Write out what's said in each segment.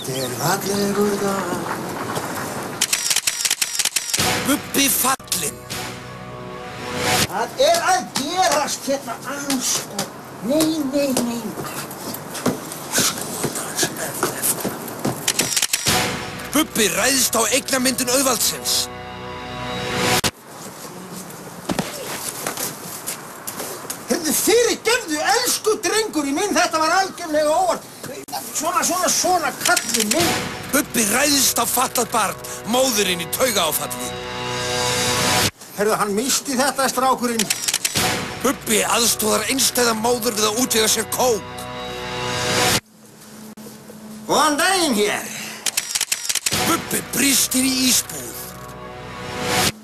fallegur dag. Bubbi fallinn. Það að gerast hérna anskot. Nei. Bubbi ræðst á eignamyndun auðvaldsins. Heyrðu, fyrirgefðu, elsku drengurinn minn, þetta var algjörlega óvart. Svona, kallinn minn. Bubbi ræðst á fatlað barn, móðurinn í taugaáfalli. Heyrðu, hann missti þetta, strákurinn. Bubbi aðstoðar einstæða móður við að útvega sér kók. Góðan daginn hér. Bubbi brýst inn í ísbúð.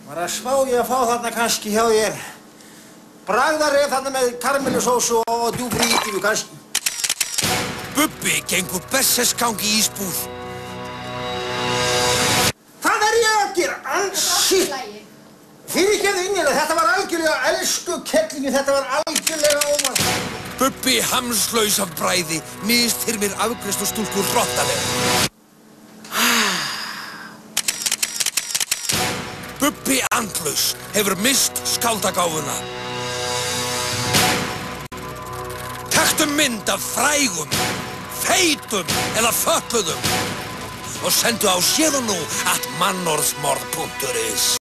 Var að spá ég að fá þarna kannski hjá þér. Bragðarið þarna með karmelusósu og djúpri ítífu kannski. Bubbi gengur berserksgang í ísbúð. Hvað er ég að gera? Ansi! Fyrirgefðu innilega, þetta var algjörlega, elsku kellingi, þetta var algjörlega óvart. Bubbi hamslaus af bræði, misþyrmir afgreiðslustúlku hrottalega. Bubbi andlaus hefur mist skáldagáfuna. Taktu mynd af frægum, feitum eða fötluðum og sendu á séð og nú @mannorðsmorð.is.